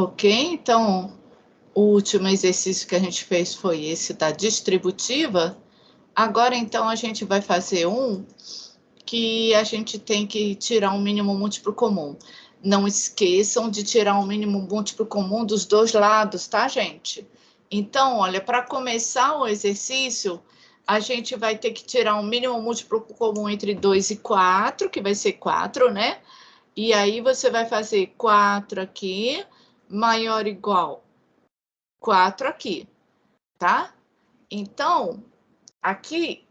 Ok? Então, o último exercício que a gente fez foi esse da distributiva. Agora, então, a gente vai fazer um que a gente tem que tirar um mínimo múltiplo comum. Não esqueçam de tirar um mínimo múltiplo comum dos dois lados, tá, gente? Então, olha, para começar o exercício, a gente vai ter que tirar um mínimo múltiplo comum entre 2 e 4, que vai ser 4, né? E aí você vai fazer 4 aqui, maior ou igual 4 aqui, tá? Então, aqui,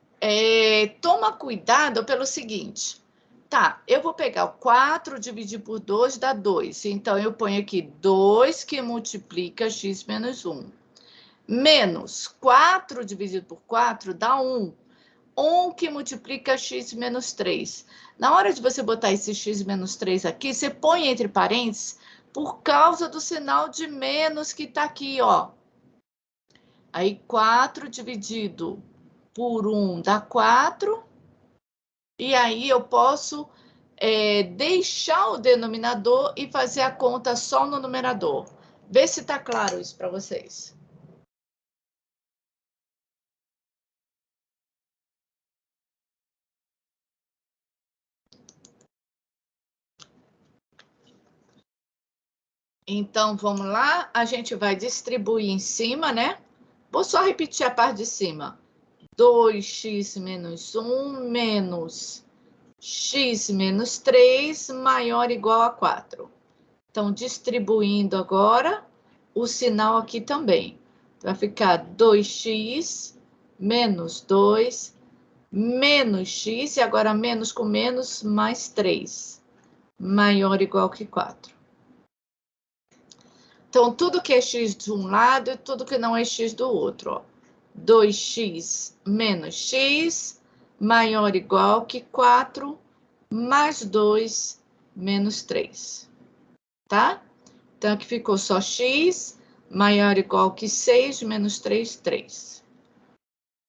toma cuidado pelo seguinte. Tá, eu vou pegar o 4, dividir por 2, dá 2. Então, eu ponho aqui 2 que multiplica x menos 1. Menos 4 dividido por 4 dá 1. 1 que multiplica x menos 3. Na hora de você botar esse x menos 3 aqui, você põe entre parênteses por causa do sinal de menos que está aqui, ó. Aí, 4 dividido por 1 dá 4. E aí, eu posso deixar o denominador e fazer a conta só no numerador. Vê se está claro isso para vocês. Então, vamos lá. A gente vai distribuir em cima, né? Vou só repetir a parte de cima. 2x menos 1 menos x menos 3 maior ou igual a 4. Então, distribuindo agora o sinal aqui também. Vai ficar 2x menos 2 menos x, e agora menos com menos, mais 3. Maior ou igual que 4. Então, tudo que é x de um lado e tudo que não é x do outro, ó. 2x menos x, maior ou igual que 4, mais 2, menos 3. Tá? Então, aqui ficou só x, maior ou igual que 6, menos 3, 3.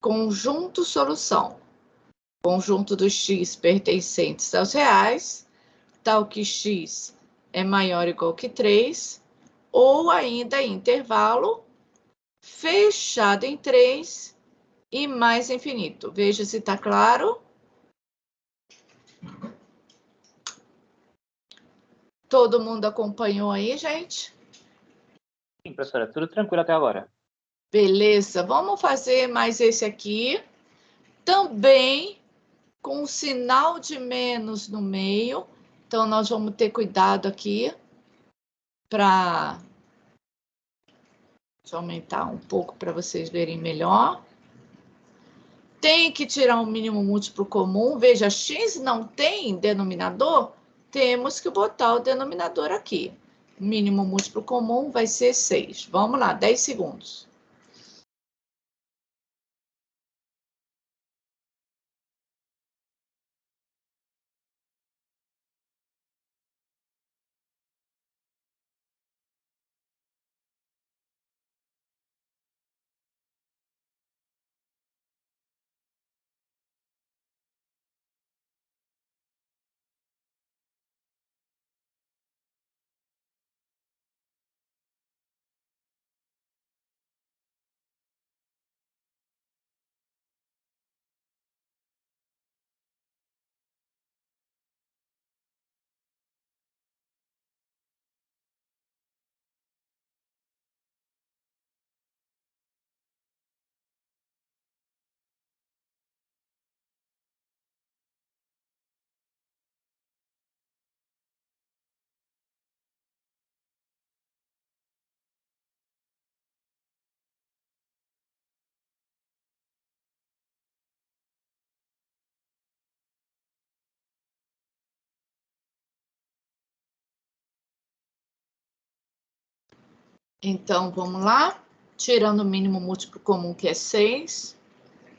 Conjunto solução. Conjunto dos x pertencentes aos reais, tal que x é maior ou igual que 3, ou ainda intervalo fechado em 3 e mais infinito. Veja se está claro. Todo mundo acompanhou aí, gente? Sim, professora, tudo tranquilo até agora. Beleza, vamos fazer mais esse aqui. Também com um sinal de menos no meio. Então, nós vamos ter cuidado aqui para... Deixa eu aumentar um pouco para vocês verem melhor. Tem que tirar um mínimo múltiplo comum. Veja, x não tem denominador, temos que botar o denominador aqui. O mínimo múltiplo comum vai ser 6. Vamos lá, 10 segundos. Então, vamos lá. Tirando o mínimo múltiplo comum, que é 6.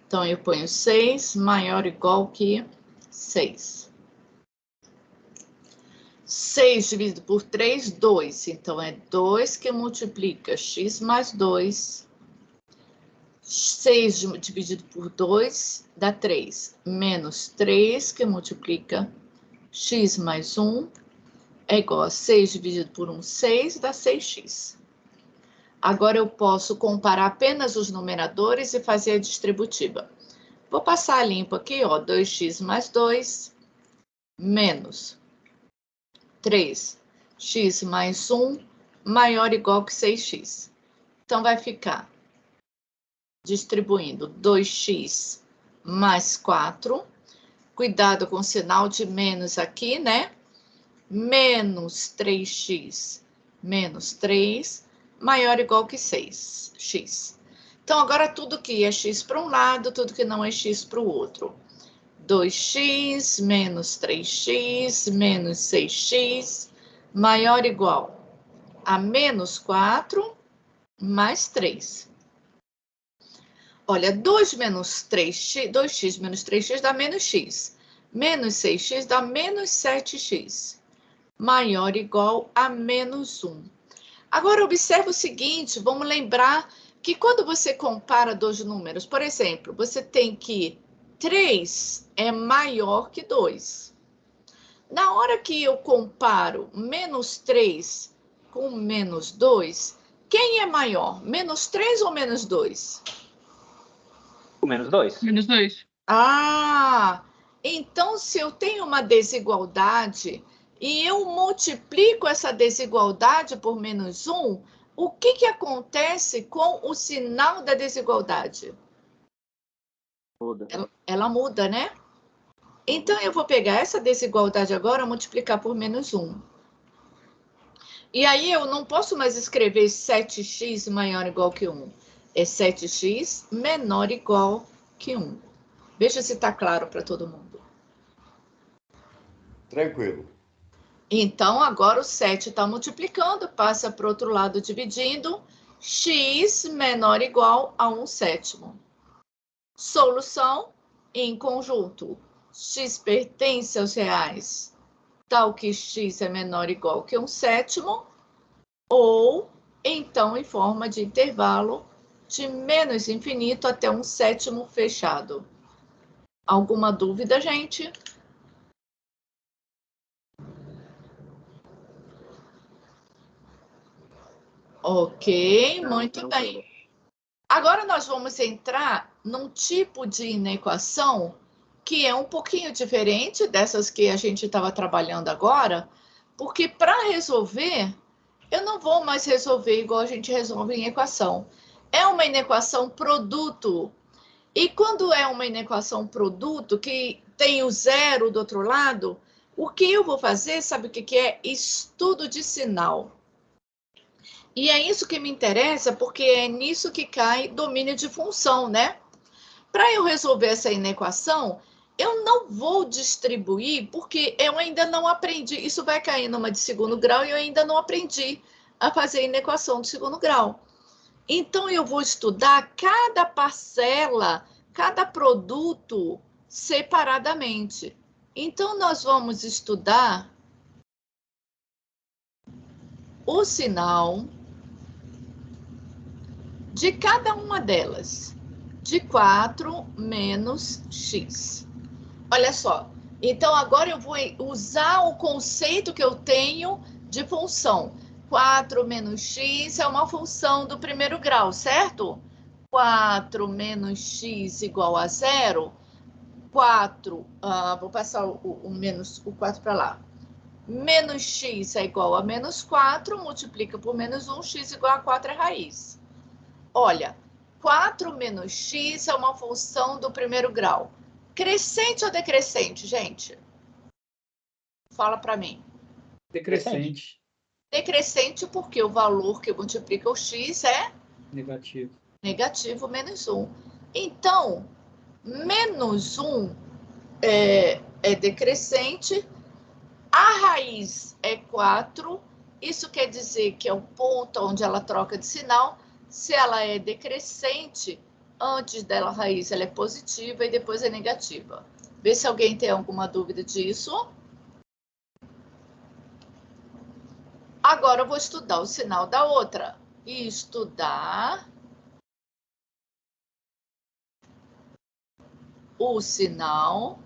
Então, eu ponho 6 maior ou igual que 6. 6 dividido por 3, 2. Então, é 2 que multiplica x mais 2. 6 dividido por 2 dá 3. Menos 3 que multiplica x mais 1. é igual a 6 dividido por 1, 6, dá 6x. Agora eu posso comparar apenas os numeradores e fazer a distributiva. Vou passar limpo aqui, ó, 2x mais 2, menos 3x mais 1, maior ou igual que 6x. Então, vai ficar distribuindo 2x mais 4. Cuidado com o sinal de menos aqui, né? Menos 3x menos 3, maior ou igual que 6x. Então, agora tudo que é x para um lado, tudo que não é x para o outro. 2x menos 3x menos 6x, maior ou igual a menos 4 mais 3. Olha, 2x menos 3x dá menos x. Menos 6x dá menos 7x. Maior ou igual a menos 1. Agora, observe o seguinte, vamos lembrar que quando você compara dois números, por exemplo, você tem que 3 é maior que 2. Na hora que eu comparo menos 3 com menos 2, quem é maior? Menos 3 ou menos 2? O menos 2. Menos 2. Ah, então se eu tenho uma desigualdade e eu multiplico essa desigualdade por menos 1, o que acontece com o sinal da desigualdade? Muda. Ela muda, né? Então, eu vou pegar essa desigualdade agora e multiplicar por menos 1. E aí, eu não posso mais escrever 7x maior ou igual que 1. É 7x menor ou igual que 1. Veja se está claro para todo mundo. Tranquilo. Então, agora o 7 está multiplicando, passa para o outro lado dividindo. X menor ou igual a 1/7. Solução em conjunto. X pertence aos reais, tal que x é menor ou igual que 1/7, ou então em forma de intervalo de menos infinito até 1/7 fechado. Alguma dúvida, gente? Ok, muito bem. Agora nós vamos entrar num tipo de inequação que é um pouquinho diferente dessas que a gente estava trabalhando agora, porque para resolver, eu não vou mais resolver igual a gente resolve em equação. É uma inequação produto. E quando é uma inequação produto, que tem o zero do outro lado, o que eu vou fazer, sabe o que é? Estudo de sinal. E é isso que me interessa, porque é nisso que cai domínio de função, né? Para eu resolver essa inequação, eu não vou distribuir, porque eu ainda não aprendi. Isso vai cair numa de segundo grau e eu ainda não aprendi a fazer inequação de segundo grau. Então, eu vou estudar cada parcela, cada produto separadamente. Então, nós vamos estudar o sinal de cada uma delas, de 4 menos x. Olha só, então agora eu vou usar o conceito que eu tenho de função. 4 menos x é uma função do primeiro grau, certo? 4 menos x igual a 0. 4, vou passar o 4 para lá. Menos x é igual a menos 4, multiplica por menos 1, x igual a 4 é raiz. Olha, 4 menos x é uma função do primeiro grau. Crescente ou decrescente, gente? Fala para mim. Decrescente. Decrescente porque o valor que multiplica o x é Negativo. negativo menos 1. Então, menos 1 é decrescente, a raiz é 4, isso quer dizer que é o ponto onde ela troca de sinal. Se ela é decrescente, antes dela a raiz ela é positiva e depois é negativa. Vê se alguém tem alguma dúvida disso. Agora eu vou estudar o sinal da outra. E estudar o sinal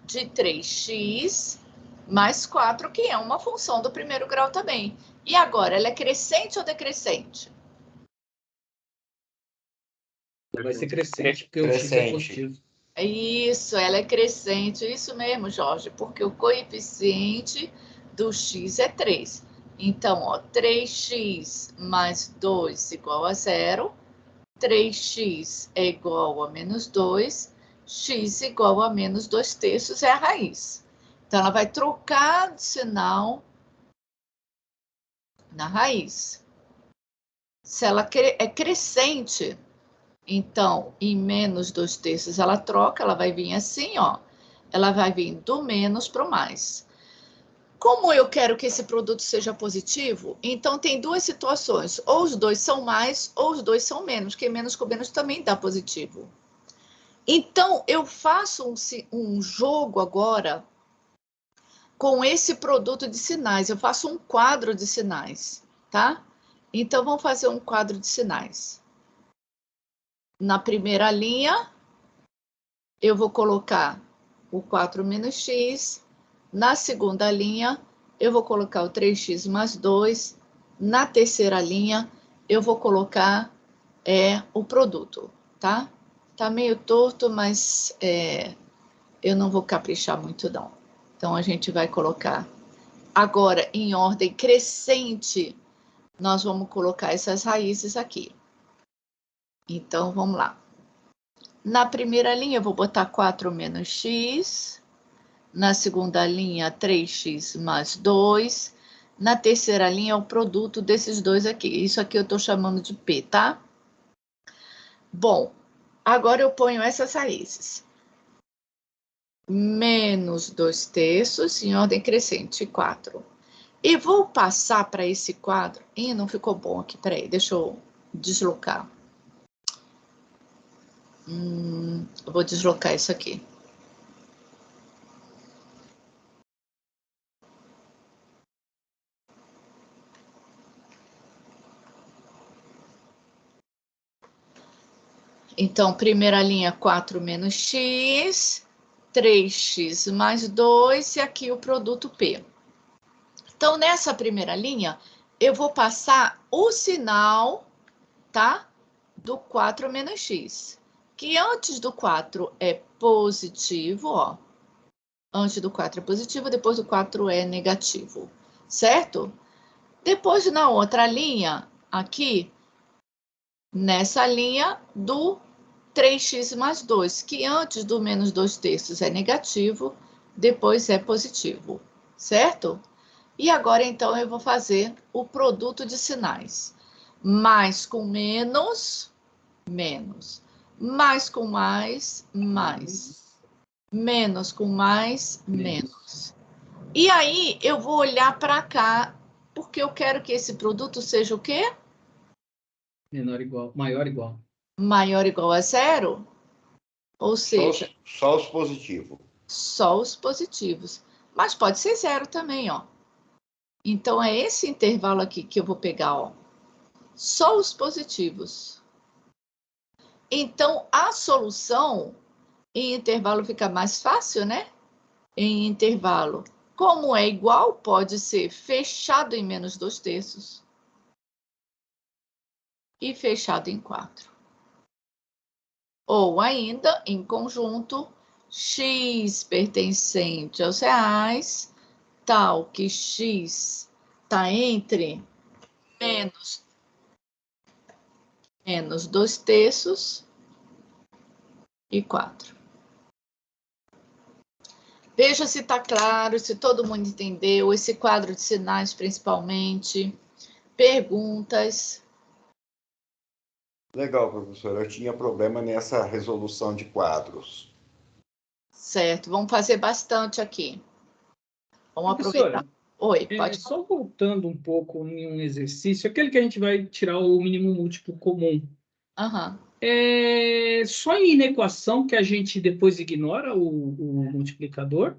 de 3x mais 4, que é uma função do primeiro grau também. E agora, ela é crescente ou decrescente? Vai ser crescente, porque o x é positivo. Isso, ela é crescente, isso mesmo, Jorge, porque o coeficiente do x é 3. Então, ó, 3x mais 2 igual a 0, 3x é igual a menos 2, x igual a menos 2/3 é a raiz. Então, ela vai trocar de sinal na raiz. Se ela é crescente, então, em menos 2/3 ela troca, ela vai vir assim, ó. Ela vai vir do menos para o mais. Como eu quero que esse produto seja positivo, então tem duas situações. Ou os dois são mais, ou os dois são menos, porque menos com menos também dá positivo. Então, eu faço um jogo agora com esse produto de sinais. Eu faço um quadro de sinais, tá? Então, vamos fazer um quadro de sinais. Na primeira linha, eu vou colocar o 4 menos x. Na segunda linha, eu vou colocar o 3x mais 2. Na terceira linha, eu vou colocar o produto, tá? Tá meio torto, mas eu não vou caprichar muito, não. Então, a gente vai colocar agora em ordem crescente. Nós vamos colocar essas raízes aqui. Então, vamos lá. Na primeira linha, eu vou botar 4 menos x. Na segunda linha, 3x mais 2. Na terceira linha, é o produto desses dois aqui. Isso aqui eu estou chamando de P, tá? Bom, agora eu ponho essas raízes. Menos 2/3 em ordem crescente, 4. E vou passar para esse quadro. Ih, não ficou bom aqui, peraí, deixa eu deslocar. Eu vou deslocar isso aqui. Então, primeira linha, 4 menos x, 3x mais 2, e aqui o produto P. Então, nessa primeira linha, eu vou passar o sinal, tá? Do 4 menos x, que antes do 4 é positivo, ó. Antes do 4 é positivo, depois do 4 é negativo, certo? Depois, na outra linha, aqui, nessa linha do 3x mais 2, que antes do menos 2/3 é negativo, depois é positivo, certo? E agora, então, eu vou fazer o produto de sinais. Mais com menos, menos. Mais com mais, mais. Menos com mais, menos. E aí, eu vou olhar para cá, porque eu quero que esse produto seja o quê? Menor igual, maior igual. Maior ou igual a 0? Ou seja, só os positivos. só os positivos. Mas pode ser 0 também, ó. Então, é esse intervalo aqui que eu vou pegar, ó. Só os positivos. Então, a solução em intervalo fica mais fácil, né? Em intervalo, como é igual, pode ser fechado em menos 2/3 e fechado em 4. Ou ainda, em conjunto, x pertencente aos reais, tal que x está entre menos 2/3 e 4. Veja se está claro, se todo mundo entendeu, esse quadro de sinais principalmente. Perguntas? Legal, professor. Eu tinha problema nessa resolução de quadros. Certo, vamos fazer bastante aqui. Vamos aproveitar. Oi, pode falar. Só voltando um pouco em um exercício, aquele que a gente vai tirar o mínimo múltiplo comum. Aham. É só em inequação que a gente depois ignora o multiplicador.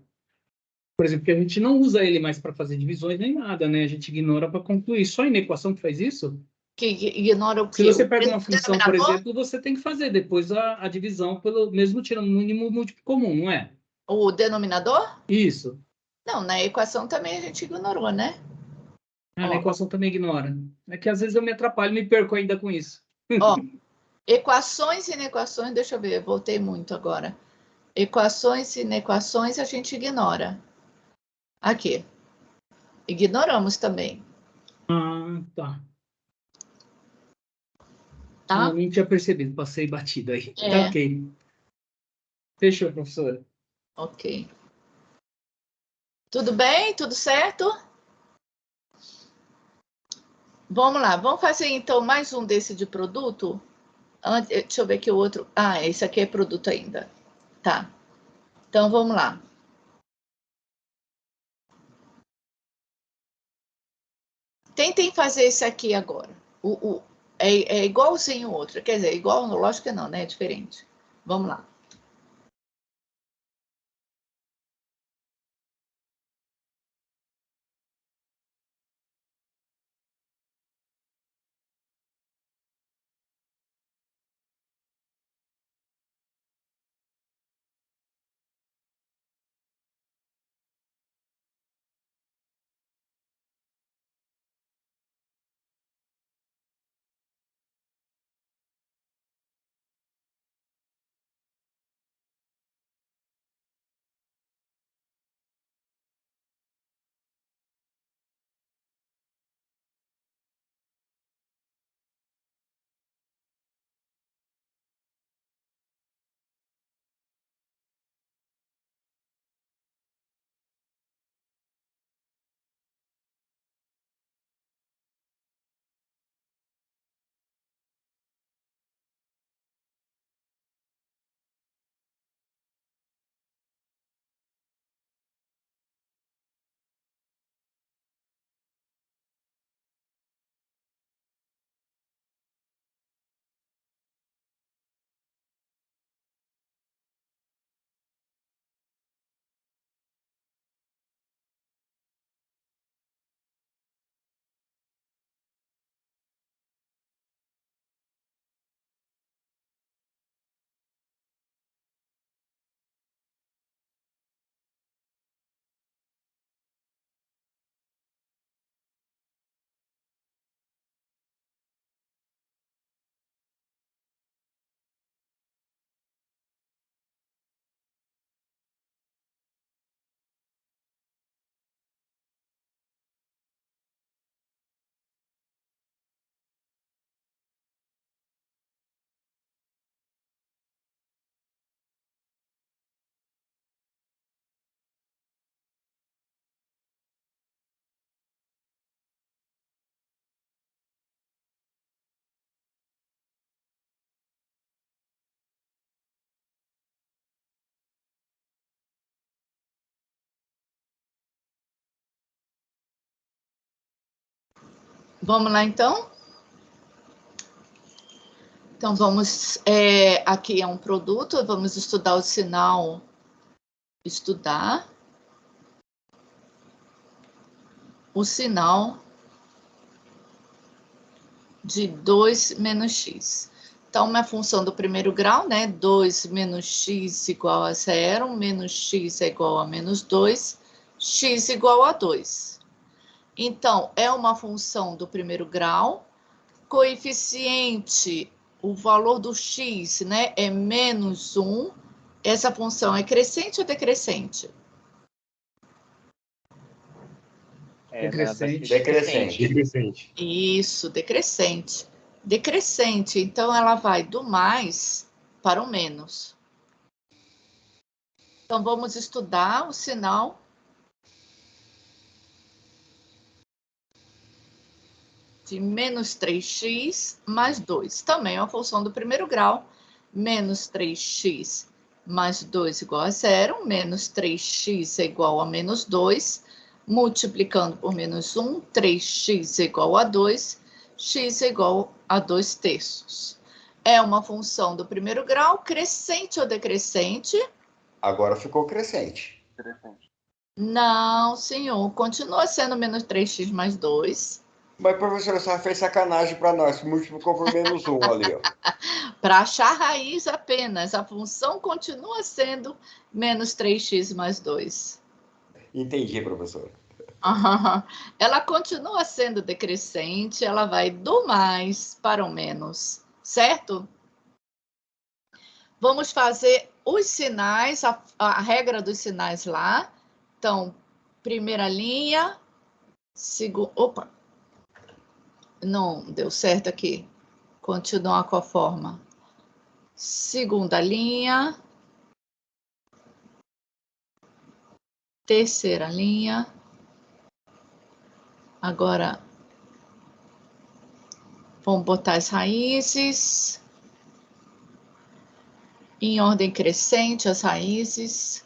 Por exemplo, que a gente não usa ele mais para fazer divisões nem nada, né? A gente ignora para concluir. Só em inequação que faz isso? Que ignora o quê? Se você pega uma função, por denominador? exemplo, você tem que fazer depois a divisão, mesmo tirando o mínimo múltiplo comum, não é? O denominador? Isso. Não, na equação também a gente ignorou, né? Ah, Ó. na equação também ignora. É que às vezes eu me atrapalho e me perco ainda com isso. Ó, equações e inequações, deixa eu ver, voltei muito agora. Equações e inequações a gente ignora. Aqui. Ignoramos também, Ah, tá. tá? Eu nem tinha percebido, passei batido aí. Tá É, ok. Fechou, professora. ok. Tudo bem? Tudo certo? Vamos lá, vamos fazer então mais um desse de produto? Deixa eu ver aqui o outro. Ah, esse aqui é produto ainda. Tá. Então vamos lá. Tentem fazer esse aqui agora. É igualzinho o outro. Quer dizer, igual, lógico que não, né? É diferente. Vamos lá. Vamos lá, então? Então, vamos... aqui é um produto, vamos estudar o sinal... Estudar... o sinal de 2 menos x. Então, uma função do primeiro grau, né? 2 menos x igual a 0, menos x é igual a menos 2, x igual a 2. Então, é uma função do primeiro grau, coeficiente, o valor do x, né, é menos 1. Essa função é crescente ou decrescente? Decrescente. Decrescente. Isso, decrescente. Decrescente, então ela vai do mais para o menos. Então, vamos estudar o sinal de menos 3x mais 2. Também é uma função do primeiro grau. Menos 3x mais 2 igual a 0. Menos 3x é igual a menos 2. Multiplicando por menos 1, 3x é igual a 2. X é igual a 2 terços. É uma função do primeiro grau, crescente ou decrescente? Agora ficou crescente. Não, senhor. Continua sendo menos 3x mais 2. Mas, professora, você fez sacanagem para nós. Multiplicou por menos 1 ali, ó. Para achar a raiz apenas, a função continua sendo menos 3x mais 2. Entendi, professor. Ela continua sendo decrescente, ela vai do mais para o menos, certo? Vamos fazer os sinais, a regra dos sinais lá. Então, primeira linha, opa, não deu certo aqui. Continuar com a forma. Segunda linha, terceira linha. Agora, vamos botar as raízes. Em ordem crescente, as raízes.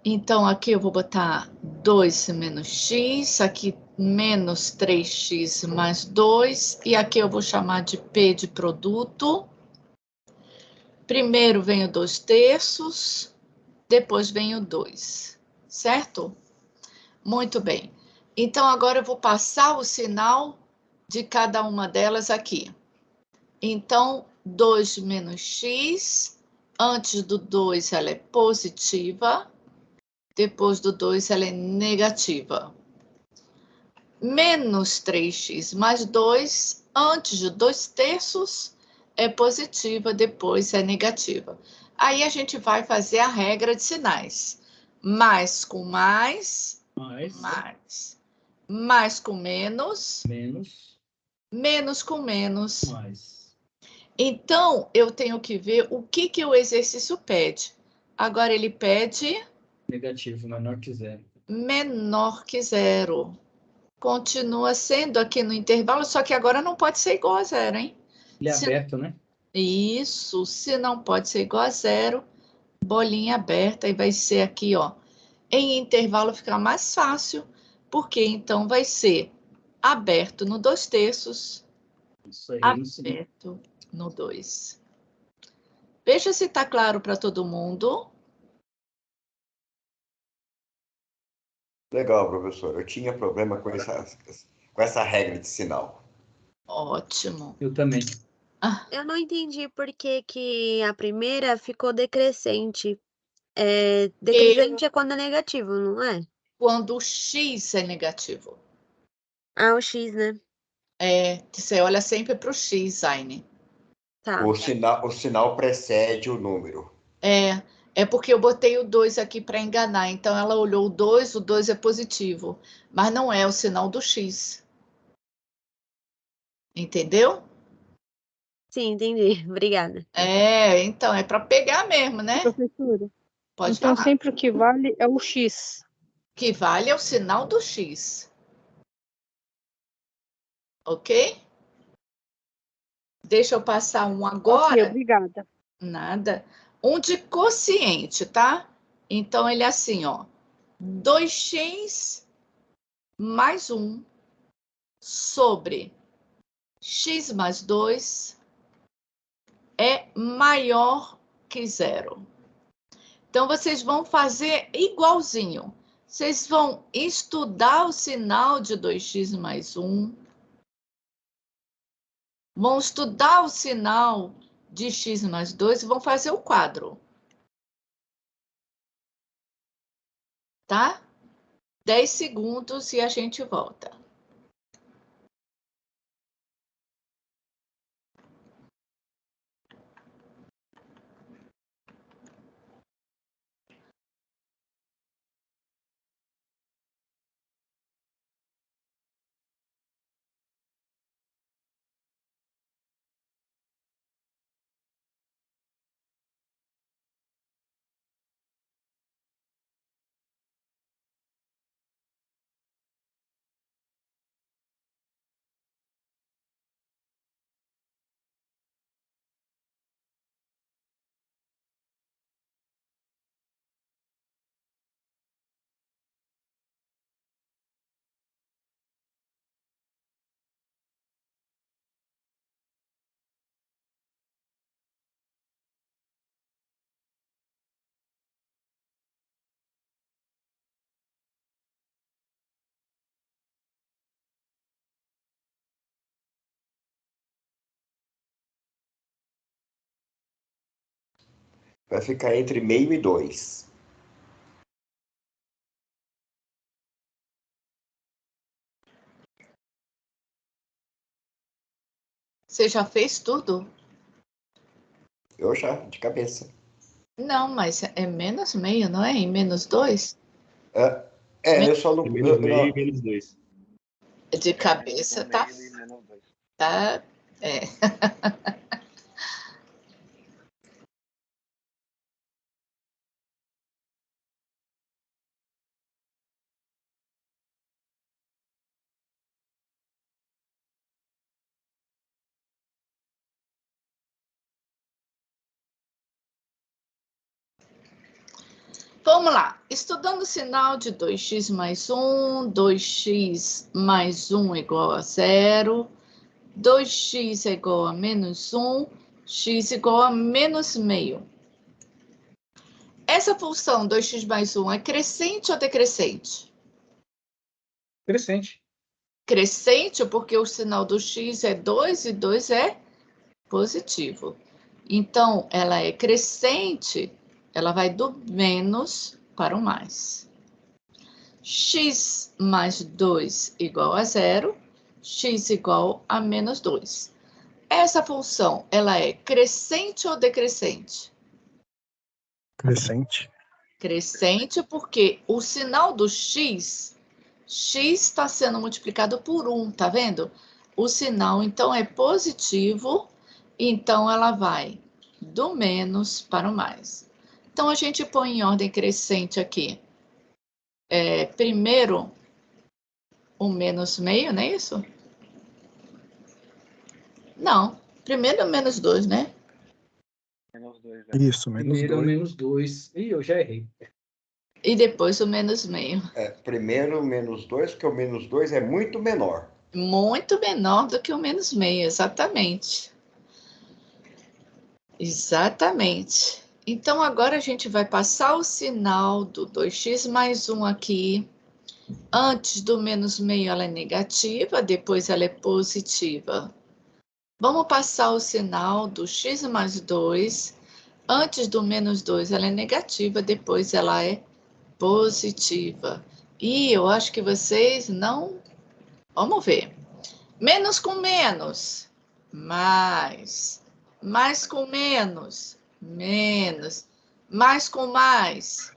Então, aqui eu vou botar 2 menos x, aqui menos 3x mais 2, e aqui eu vou chamar de P de produto. Primeiro vem o 2/3, depois vem o 2, certo? Muito bem. Então, agora eu vou passar o sinal de cada uma delas aqui. Então, 2 menos x, antes do 2 ela é positiva, depois do 2 ela é negativa. Menos 3x mais 2, antes de 2/3 é positiva, depois é negativa. Aí a gente vai fazer a regra de sinais. Mais com mais, mais. Mais com menos, menos com menos. Mais. Então, eu tenho que ver o que o exercício pede. Agora, ele pede Negativo, menor que zero. menor que zero. Continua sendo aqui no intervalo, só que agora não pode ser igual a zero, hein? Ele é aberto, né? Isso, se não pode ser igual a zero, bolinha aberta, e vai ser aqui, ó. Em intervalo fica mais fácil, porque então vai ser aberto no 2/3, Isso aí, aberto no 2. Veja se está claro para todo mundo. Legal, professor. Eu tinha problema com essa regra de sinal. Ótimo. Eu também. Eu não entendi por que a primeira ficou decrescente. Decrescente é quando é negativo, não é? Quando o x é negativo. Ah, o X, né? Você olha sempre para o x, Aine. Tá. O sinal precede o número. É porque eu botei o 2 aqui para enganar. Então, ela olhou o 2 é positivo. Mas não é o sinal do x. Entendeu? Sim, entendi. Obrigada. Então, é para pegar mesmo, né? Professora, Pode então falar. sempre o que vale é o X. Que vale é o sinal do x. Ok? Deixa eu passar um agora. Ok, obrigada. Nada. Um de quociente, tá? Então, ele é assim, ó. 2x mais 1 sobre x mais 2 é maior que zero. Então, vocês vão fazer igualzinho. Vocês vão estudar o sinal de 2x mais 1. Vão estudar o sinal de x mais 2 e vão fazer o quadro. Tá? 10 segundos e a gente volta. Vai ficar entre meio e 2. Você já fez tudo? Eu já, de cabeça. Não, mas é menos meio, não é? Em menos 2? Eu só não... Menos meio e menos 2. De cabeça tá. Tá. É. Vamos lá. Estudando o sinal de 2x mais 1, 2x mais 1 igual a 0, 2x é igual a menos 1, x igual a menos meio. Essa função 2x mais 1 é crescente ou decrescente? Crescente. Crescente porque o sinal do x é 2 e 2 é positivo. Então, ela é crescente, ela vai do menos para o mais. X mais 2 igual a 0, x igual a menos 2. Essa função, ela é crescente ou decrescente? Crescente. Crescente porque o sinal do x está sendo multiplicado por 1, tá vendo? O sinal, então, é positivo, então ela vai do menos para o mais. Então, a gente põe em ordem crescente aqui. Primeiro, o menos meio, não é isso? Não, primeiro o menos 2, né? Menos 2. Isso, menos Primeiro 2. menos 2. Ih, eu já errei. E depois o menos meio. Primeiro menos 2, porque o menos 2 é muito menor. Muito menor do que o menos meio, exatamente. Exatamente. Então, agora a gente vai passar o sinal do 2x mais 1 aqui. Antes do menos meio, ela é negativa, depois ela é positiva. Vamos passar o sinal do x mais 2. Antes do menos 2, ela é negativa, depois ela é positiva. E eu acho que vocês não... Vamos ver. Menos com menos, mais. Mais com menos, menos. Mais com mais,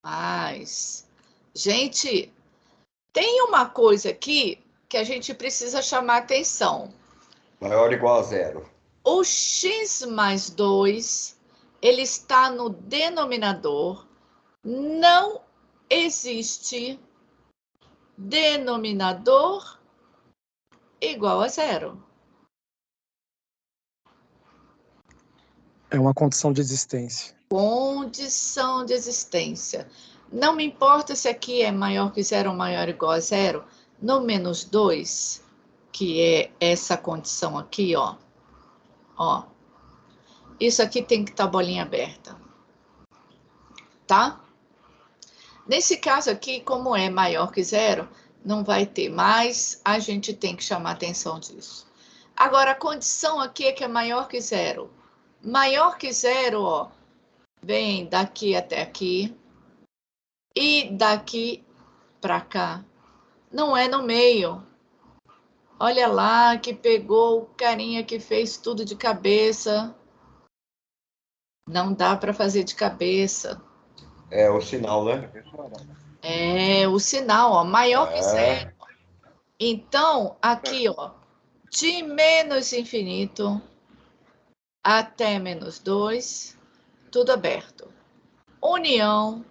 mais. Gente, tem uma coisa aqui que a gente precisa chamar atenção. Maior ou igual a 0. O x mais 2, ele está no denominador. Não existe denominador igual a 0. É uma condição de existência. Condição de existência. Não me importa se aqui é maior que 0 ou maior ou igual a 0. No menos 2, que é essa condição aqui, ó. Ó. Isso aqui tem que estar bolinha aberta. Tá? Nesse caso aqui, como é maior que 0, não vai ter, mas a gente tem que chamar atenção disso. Agora, a condição aqui é que é maior que 0. Maior que 0, ó, vem daqui até aqui e daqui para cá. Não é no meio. Olha lá que pegou o carinha que fez tudo de cabeça. Não dá para fazer de cabeça. É o sinal, né? É o sinal, ó, maior que 0. Então, aqui, ó, de menos infinito até menos 2, tudo aberto. União,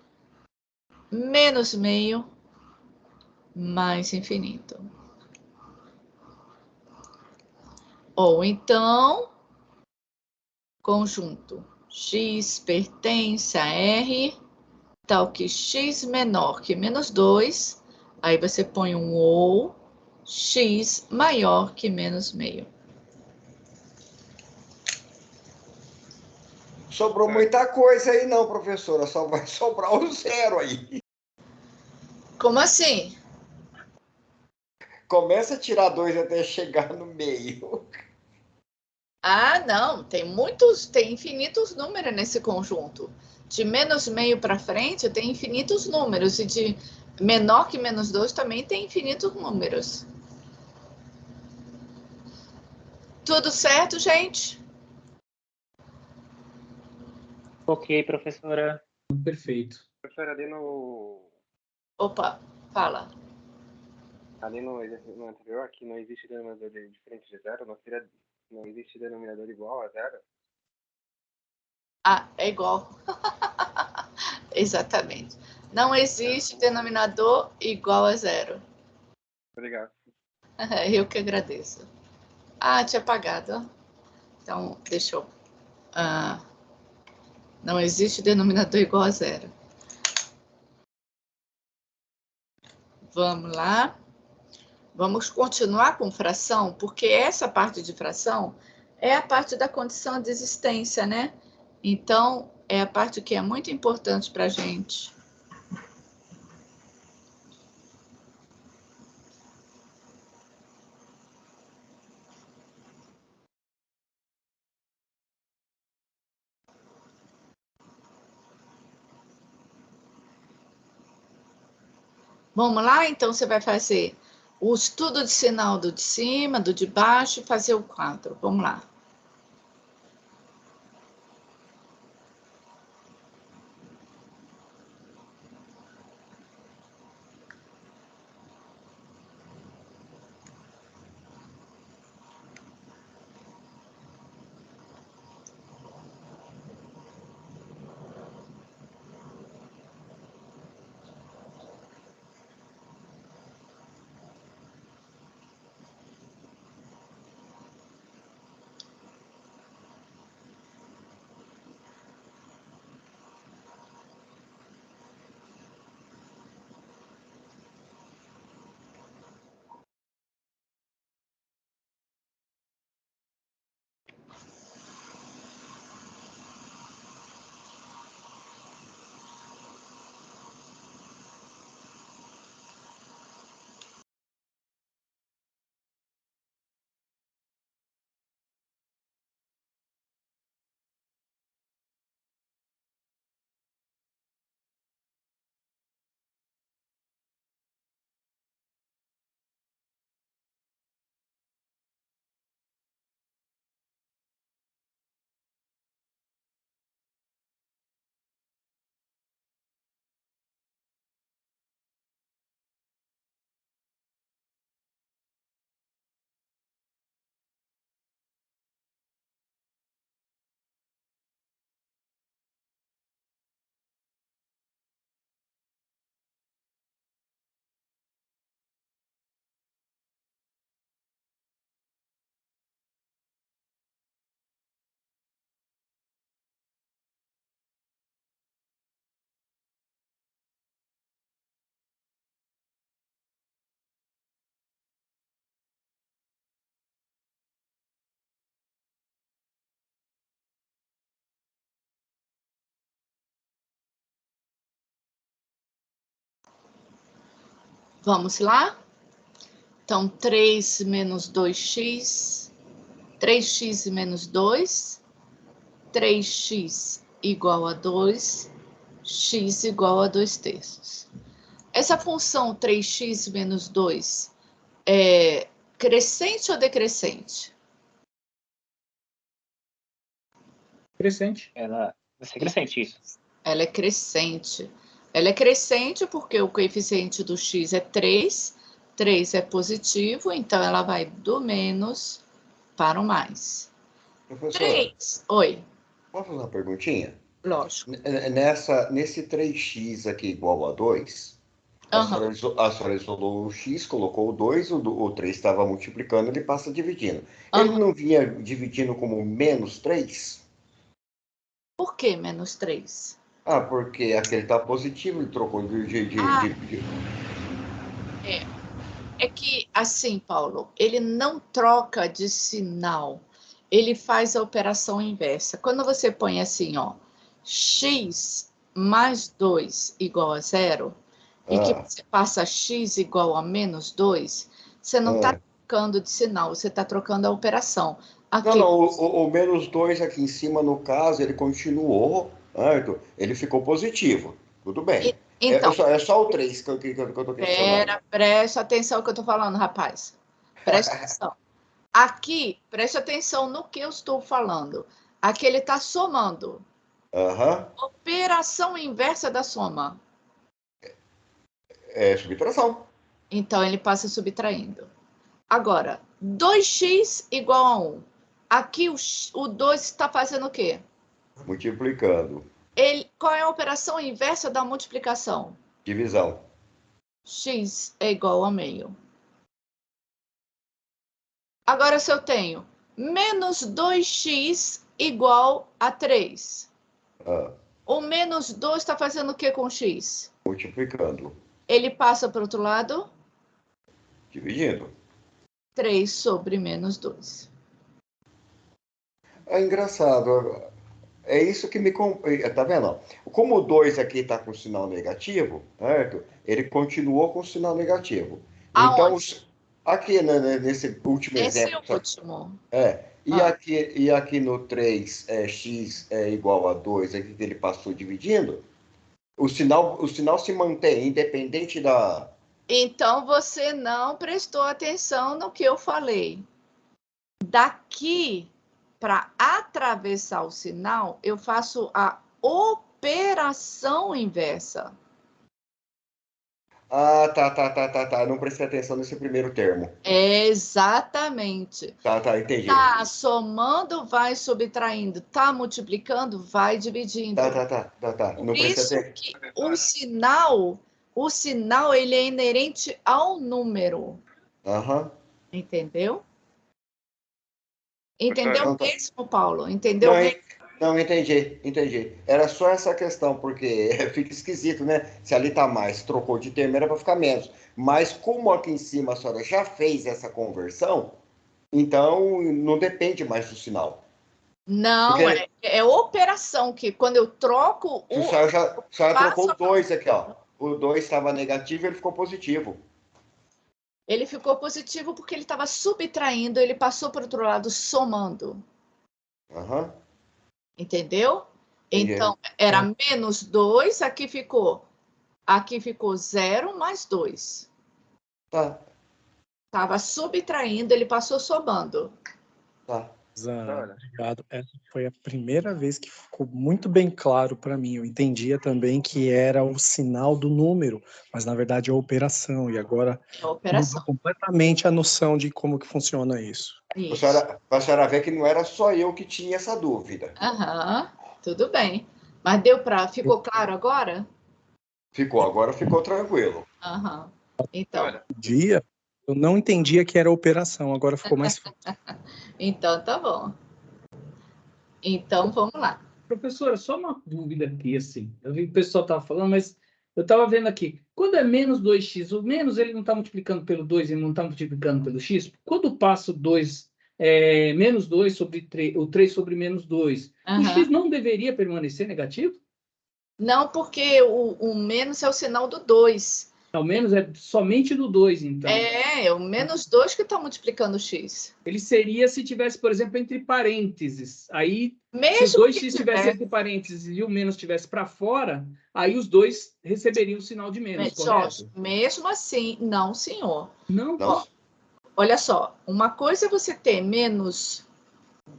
menos meio, mais infinito. Ou então, conjunto x pertence a R, tal que x menor que menos 2, aí você põe um ou x maior que menos meio. Sobrou muita coisa aí não, professora. Só vai sobrar o 0 aí. Como assim? Começa a tirar 2 até chegar no meio. Ah, não, tem infinitos números nesse conjunto. De menos meio para frente tem infinitos números, e de menor que menos 2 também tem infinitos números. Tudo certo, gente? Ok, professora. Perfeito. Professora, Opa, fala. ali no exercício anterior, que não existe denominador diferente de zero, não existe denominador igual a zero? Ah, é igual. Exatamente. Não existe denominador igual a zero. Obrigado. Eu que agradeço. Ah, tinha apagado. Então, deixa eu... não existe denominador igual a zero. Vamos lá. Vamos continuar com fração, porque essa parte de fração é a parte da condição de existência, né? Então, é a parte que é muito importante para a gente. Vamos lá? Então, você vai fazer o estudo de sinal do de cima, do de baixo e fazer o quadro. Vamos lá. Vamos lá? Então, 3 menos 2x, 3x menos 2, 3x igual a 2, x igual a 2/3. Essa função 3x menos 2 é crescente ou decrescente? Crescente. Ela vai ser crescente isso. Ela é crescente. Ela é crescente porque o coeficiente do x é 3, 3 é positivo, então ela vai do menos para o mais. Professor, 3. Oi, posso fazer uma perguntinha? lógico. Nesse 3x aqui igual a 2, Aham. a senhora isolou o x, colocou o 2, o 3 estava multiplicando, ele passa dividindo. Ele Aham. não vinha dividindo como menos 3? Por que menos 3? Ah, porque aquele está positivo, ele trocou É que, assim, Paulo, ele não troca de sinal, ele faz a operação inversa. Quando você põe assim, ó, x mais 2 igual a 0, e que você passa x igual a menos 2, você não está trocando de sinal, você está trocando a operação. Aqui, Não, o menos 2 aqui em cima, no caso, ele continuou, certo? Ele ficou positivo. Tudo bem. então, É só o 3 que eu tô questionando. preste atenção no que eu estou falando, rapaz. Preste atenção. Aqui, preste atenção no que eu estou falando. Aqui ele está somando. Aham. Operação inversa da soma. É subtração. Então, ele passa subtraindo. Agora, 2x igual a 1. Aqui o 2 está fazendo o quê? Multiplicando. Qual é a operação inversa da multiplicação? Divisão. X é igual a meio. Agora, se eu tenho menos 2x igual a 3. Ah, O menos 2 está fazendo o que com x? multiplicando. Ele passa para o outro lado? Dividindo. 3 sobre menos 2. É engraçado. É isso que me... Tá vendo? Como o 2 aqui está com sinal negativo, certo? Ele continuou com sinal negativo. Então, Aonde? aqui nesse último Esse exemplo... último. E aqui no 3, x é igual a 2, aqui que ele passou dividindo, o sinal se mantém, independente da... Então, você não prestou atenção no que eu falei. Daqui, para atravessar o sinal, eu faço a operação inversa. Ah, tá. Não prestei atenção nesse primeiro termo. Exatamente. Tá, entendi. Tá somando, vai subtraindo. Tá multiplicando, vai dividindo. Tá. Por Não prestei isso atenção. que o sinal ele é inerente ao número. Aham. Entendeu? Entendeu Não, tá. mesmo, Paulo? Entendeu mesmo? Não, entendi. Era só essa questão, porque fica esquisito, né? Se ali tá mais, trocou de termo, era para ficar menos. Mas como aqui em cima a senhora já fez essa conversão, então não depende mais do sinal. Não, Porque é operação, que quando eu troco a o. senhora trocou o Passa 2 aqui, ó. O 2 estava negativo e ele ficou positivo. Ele ficou positivo porque ele estava subtraindo, ele passou para o outro lado somando. Aham. Entendeu? Entendi. Então, era menos 2, aqui ficou 0 mais 2. Tá. Estava subtraindo, ele passou somando. Tá. Obrigado. Essa foi a primeira vez que ficou muito bem claro para mim. Eu entendia também que era o sinal do número, mas na verdade é a operação. E agora É a operação. mudou completamente a noção de como que funciona isso. Isso. A senhora vê que não era só eu que tinha essa dúvida. Aham, tudo bem. Mas ficou claro agora? Agora ficou tranquilo. Aham. Então, Eu não entendia que era operação, agora ficou mais fácil. então tá bom. Então vamos lá. Professora, só uma dúvida aqui, assim. Eu vi que o pessoal estava falando, mas eu estava vendo aqui. Quando é menos 2x, o menos ele não está multiplicando pelo 2, ele não está multiplicando pelo x. Quando passa o 2, menos 2 sobre 3, o 3 sobre menos 2, o x não deveria permanecer negativo? Não, porque o menos é o sinal do 2. Ao menos é somente do 2, então. É o menos 2 que está multiplicando o x. Ele seria se tivesse, por exemplo, entre parênteses. Aí, Mesmo se o 2x estivesse entre parênteses e o menos estivesse para fora, aí os dois receberiam o sinal de menos, correto? Mesmo assim, não, senhor. Não. Olha só, uma coisa é você ter menos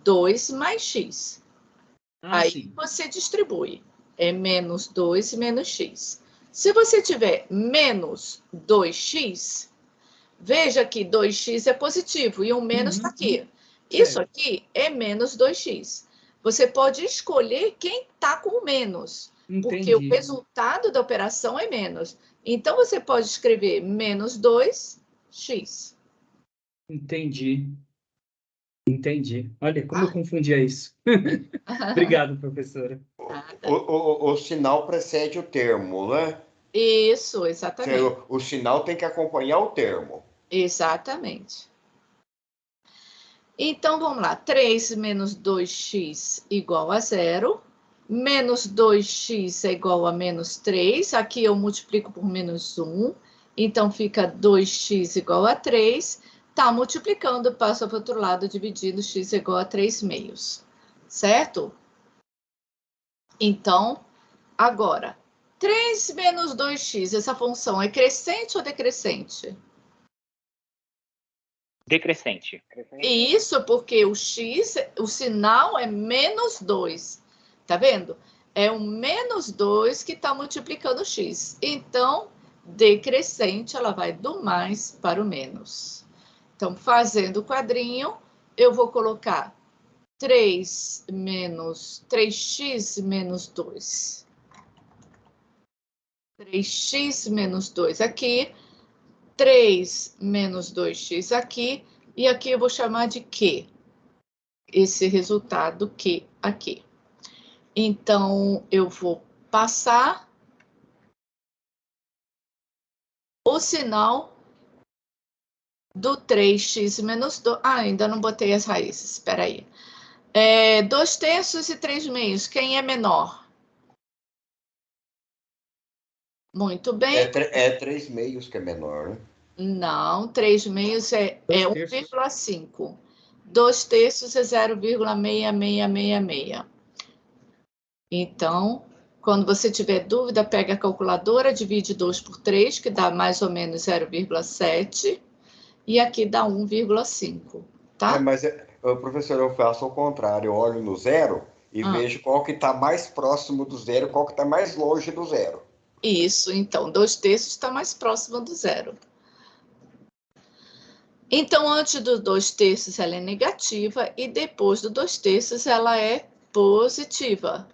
2 mais x. Aí sim. você distribui. É menos 2 menos x. Se você tiver menos 2x, veja que 2x é positivo e o menos está aqui. Isso aqui é menos 2x. Você pode escolher quem está com menos, porque o resultado da operação é menos. Então, você pode escrever menos 2x. Entendi. Olha, como eu confundia isso. Obrigado, professora. O sinal precede o termo, né? Isso, exatamente. O sinal tem que acompanhar o termo. Exatamente. Então, vamos lá. 3 menos 2x igual a 0. Menos 2x é igual a menos 3. Aqui eu multiplico por menos 1. Então, fica 2x igual a 3. Tá multiplicando, passa para o outro lado, dividindo x igual a 3 meios. Certo? Então, agora, 3 menos 2x, essa função é crescente ou decrescente? Decrescente. Isso porque o x, o sinal é menos 2. Tá vendo? É o menos 2 que está multiplicando o x. Então, decrescente, ela vai do mais para o menos. Então, fazendo o quadrinho, eu vou colocar 3x menos 2. 3x menos 2 aqui. 3 menos 2x aqui. E aqui eu vou chamar de Q. Esse resultado Q aqui. Então, eu vou passar o sinal do 3x menos 2. Ah, ainda não botei as raízes, espera aí. 2 terços e 3 meios, quem é menor? Muito bem. É 3 meios que é menor, né? Não, 3 meios é 2 terços. 1,5. 2 terços é 0,6666. Então, quando você tiver dúvida, pega a calculadora, divide 2 por 3, que dá mais ou menos 0,7. E aqui dá 1,5, tá? Mas, professor, eu faço o contrário. Eu olho no zero e vejo qual que está mais próximo do zero, qual que está mais longe do zero. Isso, então, 2 terços está mais próximo do zero. Então, antes do 2 terços, ela é negativa e depois do 2 terços, ela é positiva.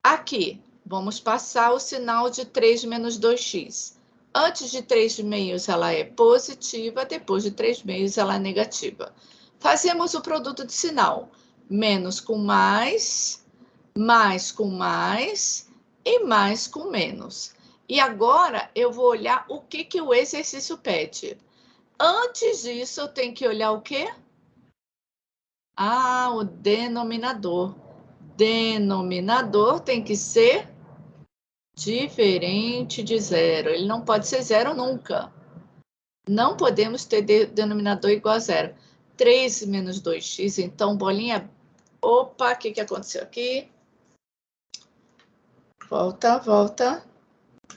Aqui, vamos passar o sinal de 3 menos 2x. Antes de 3 meios, ela é positiva, depois de 3 meios, ela é negativa. Fazemos o produto de sinal. Menos com mais com mais e mais com menos. E agora, eu vou olhar o que o exercício pede. Antes disso, eu tenho que olhar o quê? Ah, o denominador. Denominador tem que ser diferente de zero. Ele não pode ser zero nunca. Não podemos ter denominador igual a zero. 3 menos 2x, então, bolinha... Opa, o que aconteceu aqui? Volta, volta. O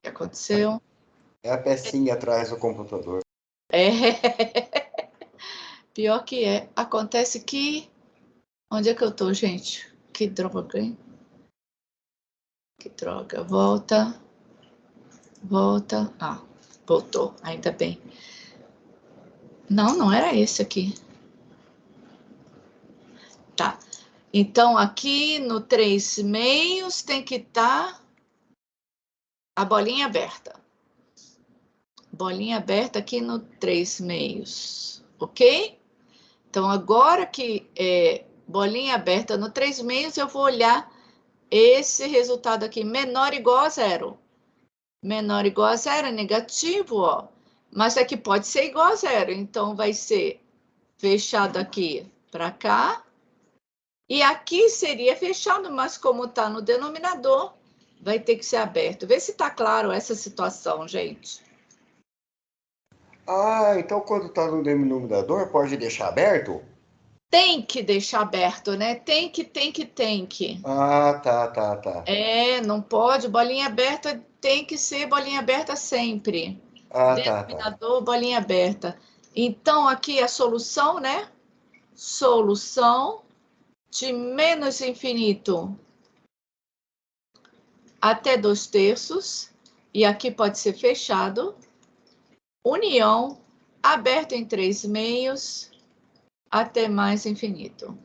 que aconteceu? É a pecinha atrás do computador. Pior que é. Acontece que... Onde é que eu tô, gente? Que droga, hein? Que droga. Volta. Volta. Ah, voltou. Ainda bem. Não, não era esse aqui. Tá. Então, aqui no 3 meios tem que estar a bolinha aberta. Bolinha aberta aqui no 3 meios. Ok? Então, agora que é bolinha aberta no 3 meios, eu vou olhar esse resultado aqui, menor ou igual a zero. Menor ou igual a zero é negativo, ó. Mas aqui pode ser igual a zero. Então, vai ser fechado aqui para cá. E aqui seria fechado, mas como está no denominador, vai ter que ser aberto. Vê se está claro essa situação, gente. Ah, então quando está no denominador, pode deixar aberto? Tem que deixar aberto, né? Tem que. Ah, tá. Não pode. Bolinha aberta tem que ser bolinha aberta sempre. Ah, Denominador, bolinha aberta. Então, aqui a solução, né? Solução de menos infinito até 2 terços. E aqui pode ser fechado. União, aberto em 3 meios, até mais infinito.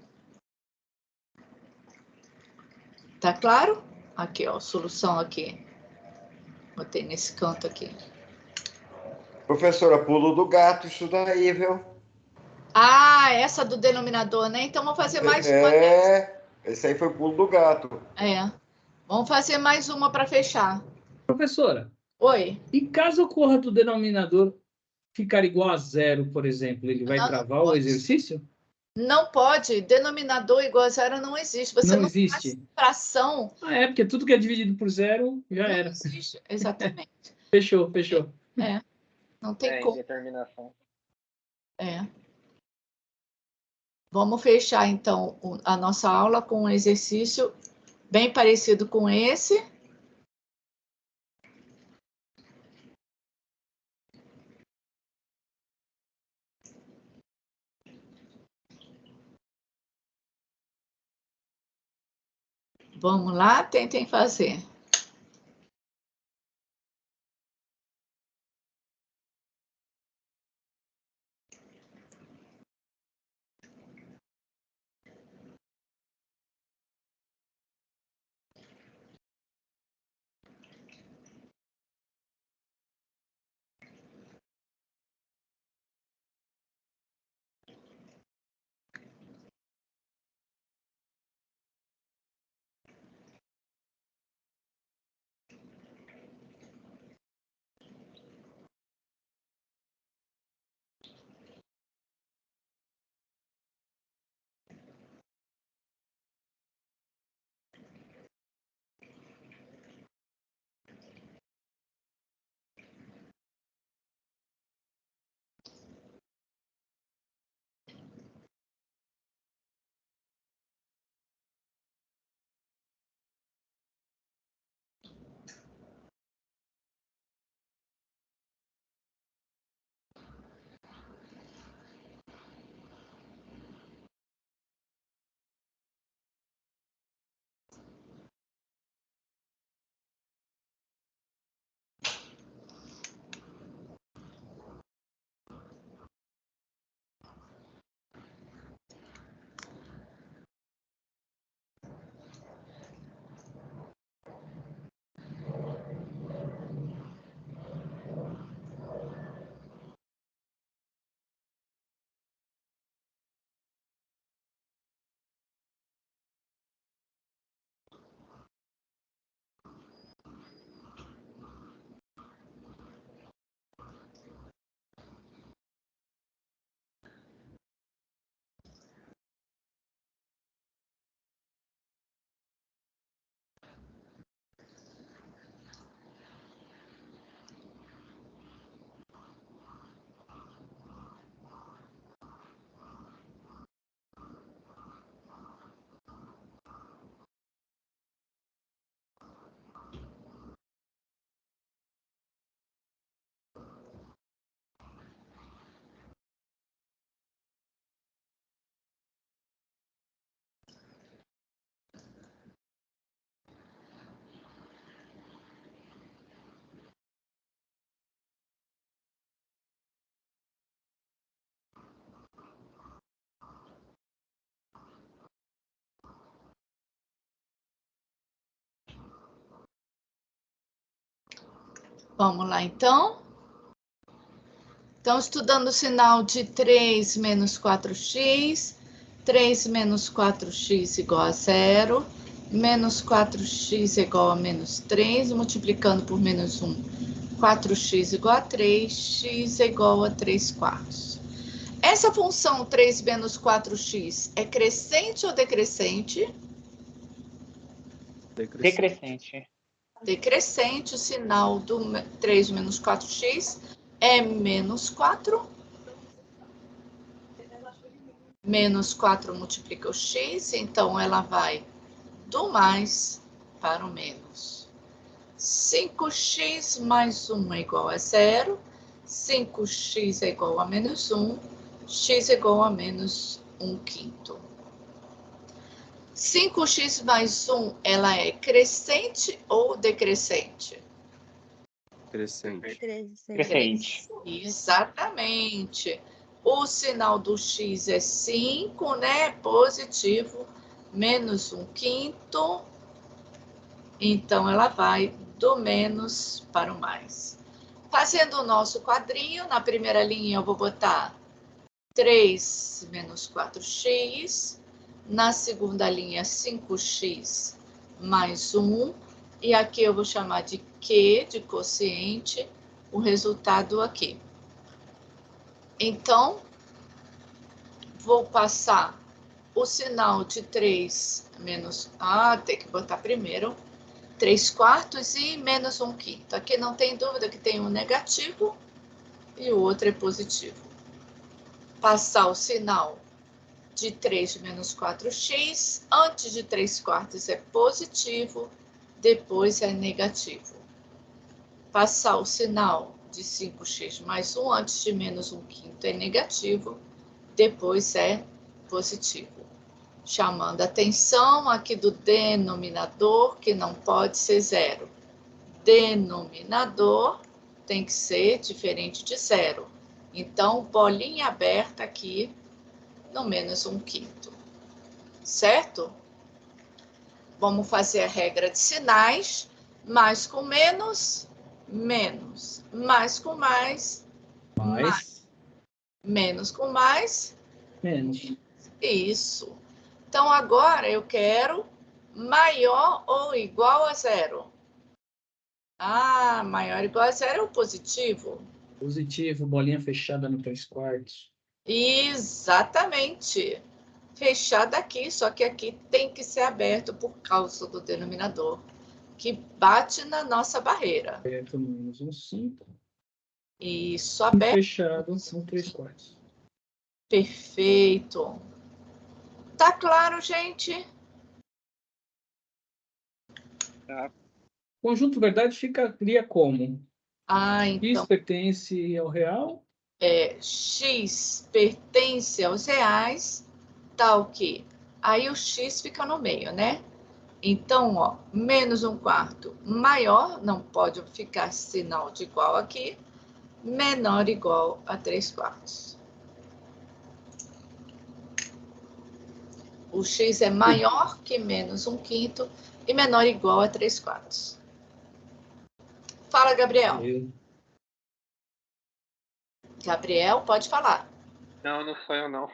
Tá claro? Aqui, ó, solução aqui. Botei nesse canto aqui. Professora, pulo do gato isso daí, viu? Ah, essa do denominador, né? Então, vamos fazer mais uma. Esse aí foi o pulo do gato. Vamos fazer mais uma para fechar. Professora. Oi. E caso ocorra do denominador ficar igual a zero, por exemplo, ele vai travar o exercício? Não pode. Denominador igual a zero não existe. Você não existe. faz fração. Porque tudo que é dividido por zero já era. Não existe, exatamente. Fechou. Não tem como. Indeterminação. Vamos fechar, então, a nossa aula com um exercício bem parecido com esse. Vamos lá, tentem fazer. Vamos lá, então. Então, estudando o sinal de 3 menos 4x, 3 menos 4x igual a 0, menos 4x igual a menos 3, multiplicando por menos 1, 4x igual a 3, x é igual a 3 quartos. Essa função 3 menos 4x é crescente ou decrescente? Decrescente. Decrescente, o sinal do 3 menos 4x é menos 4. Menos 4 multiplica o x, então ela vai do mais para o menos. 5x mais 1 é igual a 0. 5x é igual a menos 1. X é igual a menos 1/5. 5x mais 1, ela é crescente ou decrescente? Crescente. Crescente. Exatamente. O sinal do x é 5, né? Positivo, menos 1/5. Então, ela vai do menos para o mais. Fazendo o nosso quadrinho, na primeira linha eu vou botar 3 menos 4x. Na segunda linha, 5x mais 1. E aqui eu vou chamar de Q, de quociente, o resultado aqui. Então, vou passar o sinal de 3 menos... tem que botar primeiro 3 quartos e menos 1/5. Aqui não tem dúvida que tem um negativo. e o outro é positivo. Passar o sinal de 3 menos 4x, antes de 3/4 é positivo, depois é negativo. Passar o sinal de 5x mais 1, antes de menos 1/5 é negativo, depois é positivo. Chamando a atenção aqui do denominador, que não pode ser 0. Denominador tem que ser diferente de 0. Então, bolinha aberta aqui no menos 1/5. Certo? Vamos fazer a regra de sinais. Mais com menos, menos. Mais com mais, mais. Menos com mais, menos. Isso. Então, agora eu quero maior ou igual a 0. Ah, maior ou igual a 0 é o positivo. Positivo, bolinha fechada no 3/4. Exatamente. Fechada aqui, só que aqui tem que ser aberto por causa do denominador, que bate na nossa barreira. Aberto no menos 1/5. Isso, aberto. Fechado no 3/4. Perfeito. Tá claro, gente? Tá. Conjunto verdade ficaria como? Ah, X então, pertence ao real? X pertence aos reais, tal que aí o X fica no meio, né? Então, ó, menos 1/4 maior, não pode ficar sinal de igual aqui, menor ou igual a 3/4. O X é maior que menos 1/5 e menor ou igual a 3/4. Fala, Gabriel. Gabriel, pode falar. Não, não sou eu, não.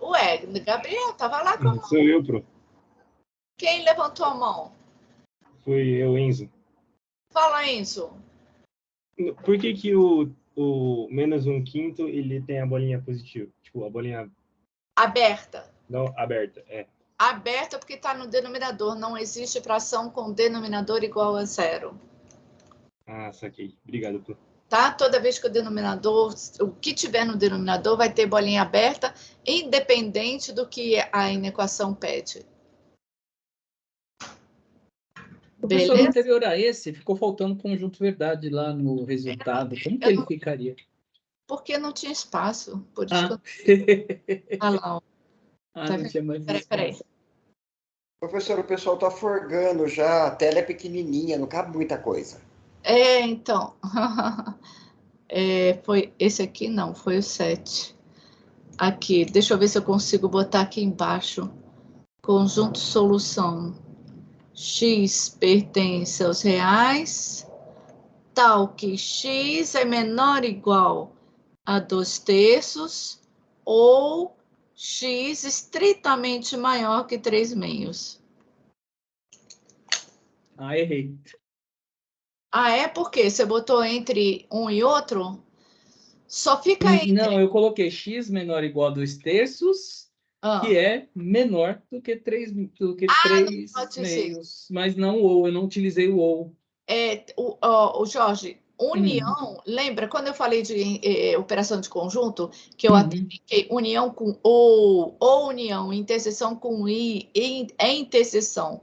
Ué, Gabriel, tava lá com a mão. Sou eu, pro. Quem levantou a mão? Fui eu, Enzo. Fala, Enzo. Por que o menos 1/5 ele tem a bolinha positiva? Tipo, a bolinha Aberta. não aberta, Aberta porque está no denominador. Não existe fração com denominador igual a 0. Ah, saquei. Obrigado, pro. Tá? Toda vez que o denominador, o que tiver no denominador vai ter bolinha aberta, independente do que a inequação pede. O professor Beleza? anterior a esse, ficou faltando conjunto verdade lá no resultado. Como que ele ficaria? Porque não tinha espaço. Por isso Ah, Olha lá, ó. ah, não tinha mais Peraí. espaço. Professor, o pessoal tá forgando já, a tela é pequenininha, não cabe muita coisa. Então. Foi esse aqui? Não, foi o 7. Aqui, deixa eu ver se eu consigo botar aqui embaixo. Conjunto solução. X pertence aos reais, tal que X é menor ou igual a 2/3 ou X estritamente maior que 3/2. Ah, errei. Ah, é? Por quê? Você botou entre um e outro? Só fica entre... Não, eu coloquei X menor ou igual a 2/3, que é menor do que 3/2, mas não o ou, eu não utilizei o ou. O Jorge, união, lembra quando eu falei de operação de conjunto, que eu apliquei união com ou união, interseção com i, é interseção.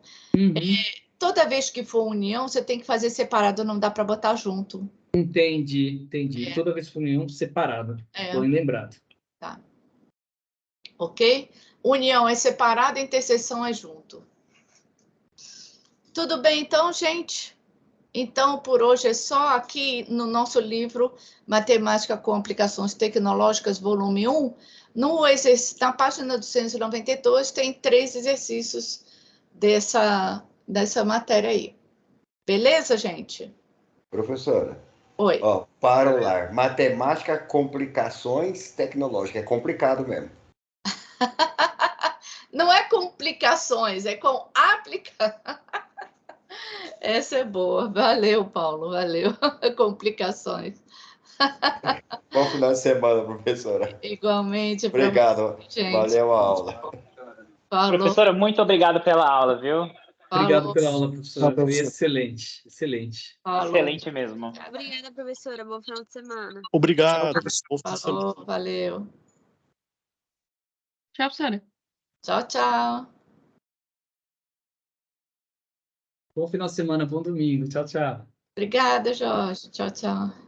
Toda vez que for união, você tem que fazer separado, não dá para botar junto. Entendi. Toda vez que for união, separado. Bem lembrado. Tá. Ok? União é separado, interseção é junto. Tudo bem, então, gente? Então, por hoje é só. Aqui no nosso livro Matemática com Aplicações Tecnológicas, volume 1, na página 292, tem 3 exercícios dessa matéria aí. Beleza, gente? Professora. Oi. Ó, para o lar. Matemática, complicações tecnológicas. É complicado mesmo. Não é complicações, é com aplicação. Essa é boa. Valeu, Paulo. Valeu. Complicações. Bom final de semana, professora. Igualmente. Obrigado. Gente. Valeu a aula. Falou. Professora, muito obrigado pela aula, viu? Obrigado Falou. pela aula, professora. Tchau, Foi professor. excelente, excelente. Falou. Excelente mesmo. Obrigada, professora. Bom final de semana. Obrigado. Bom fim de semana. Falou, valeu. Tchau, professora. Tchau, tchau. Bom final de semana, bom domingo. Tchau, tchau. Obrigada, Jorge. Tchau, tchau.